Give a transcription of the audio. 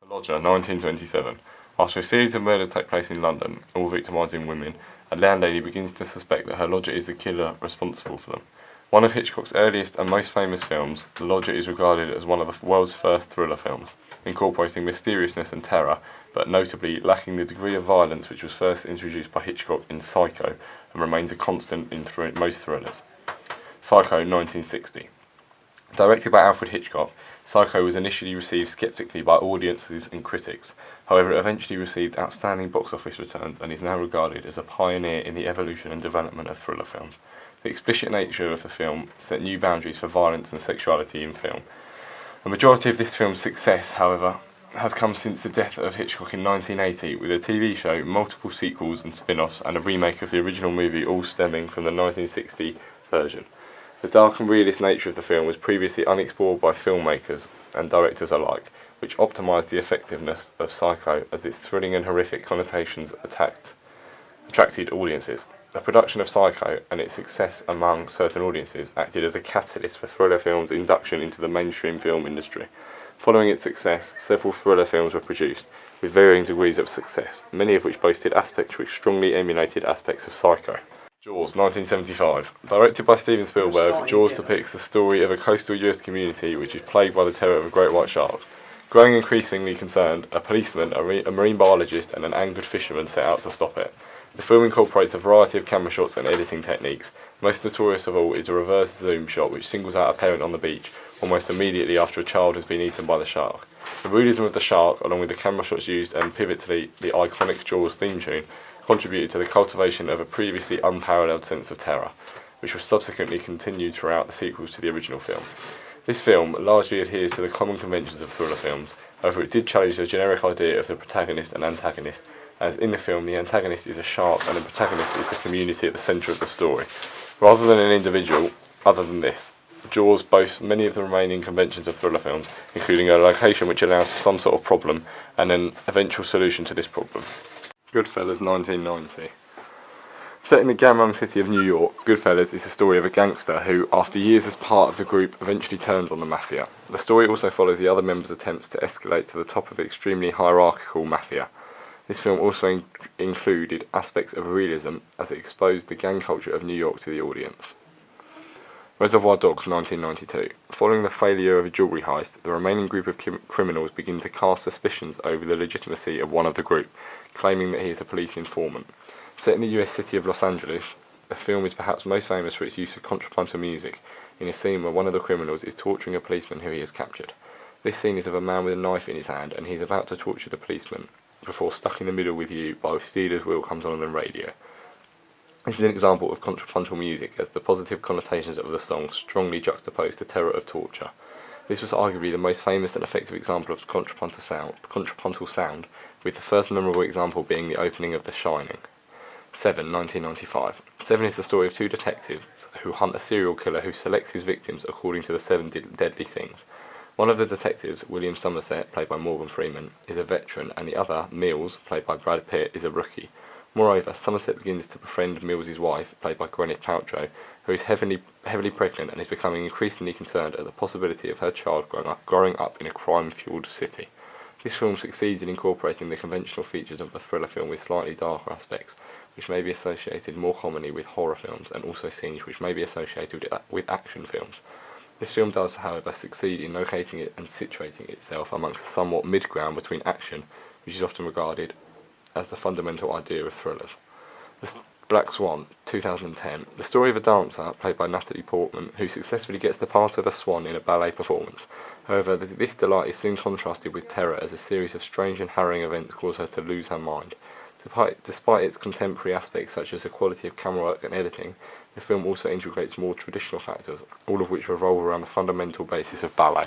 The Lodger, 1927. After a series of murders take place in London, all victimising women, a landlady begins to suspect that her lodger is the killer responsible for them. One of Hitchcock's earliest and most famous films, The Lodger is regarded as one of the world's first thriller films, incorporating mysteriousness and terror, but notably lacking the degree of violence which was first introduced by Hitchcock in Psycho and remains a constant in most thrillers. Psycho, 1960. Directed by Alfred Hitchcock, Psycho was initially received skeptically by audiences and critics. However, it eventually received outstanding box office returns and is now regarded as a pioneer in the evolution and development of thriller films. The explicit nature of the film set new boundaries for violence and sexuality in film. A majority of this film's success, however, has come since the death of Hitchcock in 1980, with a TV show, multiple sequels and spin-offs, and a remake of the original movie, all stemming from the 1960 version. The dark and realist nature of the film was previously unexplored by filmmakers and directors alike, which optimised the effectiveness of Psycho as its thrilling and horrific connotations attracted audiences. The production of Psycho and its success among certain audiences acted as a catalyst for thriller films' induction into the mainstream film industry. Following its success, several thriller films were produced, with varying degrees of success, many of which boasted aspects which strongly emulated aspects of Psycho. Jaws, 1975. Directed by Steven Spielberg, Jaws depicts the story of a coastal US community which is plagued by the terror of a great white shark. Growing increasingly concerned, a policeman, a marine biologist and an angered fisherman set out to stop it. The film incorporates a variety of camera shots and editing techniques. Most notorious of all is a reverse zoom shot which singles out a parent on the beach almost immediately after a child has been eaten by the shark. The realism of the shark, along with the camera shots used and pivotally the iconic Jaws theme tune, contributed to the cultivation of a previously unparalleled sense of terror, which was subsequently continued throughout the sequels to the original film. This film largely adheres to the common conventions of thriller films, however it did challenge the generic idea of the protagonist and antagonist, as in the film the antagonist is a shark and the protagonist is the community at the centre of the story. Rather than an individual, other than this, Jaws boasts many of the remaining conventions of thriller films, including a location which allows for some sort of problem and an eventual solution to this problem. Goodfellas, 1990. Set in the gambling city of New York, Goodfellas is the story of a gangster who, after years as part of the group, eventually turns on the mafia. The story also follows the other members' attempts to escalate to the top of the extremely hierarchical mafia. This film also included aspects of realism as it exposed the gang culture of New York to the audience. Reservoir Dogs, 1992. Following the failure of a jewellery heist, the remaining group of criminals begin to cast suspicions over the legitimacy of one of the group, claiming that he is a police informant. Set in the US city of Los Angeles, the film is perhaps most famous for its use of contrapuntal music, in a scene where one of the criminals is torturing a policeman who he has captured. This scene is of a man with a knife in his hand, and he is about to torture the policeman, before Stuck in the Middle with You by Steelers Will comes on the radio. This is an example of contrapuntal music, as the positive connotations of the song strongly juxtapose the terror of torture. This was arguably the most famous and effective example of contrapuntal sound, with the first memorable example being the opening of The Shining. 7, 1995. Seven is the story of two detectives who hunt a serial killer who selects his victims according to the 7 deadly sins. One of the detectives, William Somerset, played by Morgan Freeman, is a veteran, and the other, Mills, played by Brad Pitt, is a rookie. Moreover, Somerset begins to befriend Mills' wife, played by Gwyneth Paltrow, who is heavily pregnant and is becoming increasingly concerned at the possibility of her child growing up in a crime-fueled city. This film succeeds in incorporating the conventional features of a thriller film with slightly darker aspects, which may be associated more commonly with horror films, and also scenes which may be associated with action films. This film does, however, succeed in locating it and situating itself amongst the somewhat mid-ground between action, which is often regarded as the fundamental idea of thrillers. The Black Swan, 2010. The story of a dancer, played by Natalie Portman, who successfully gets the part of a swan in a ballet performance. However, this delight is soon contrasted with terror as a series of strange and harrowing events cause her to lose her mind. Despite its contemporary aspects such as the quality of camera work and editing, the film also integrates more traditional factors, all of which revolve around the fundamental basis of ballet.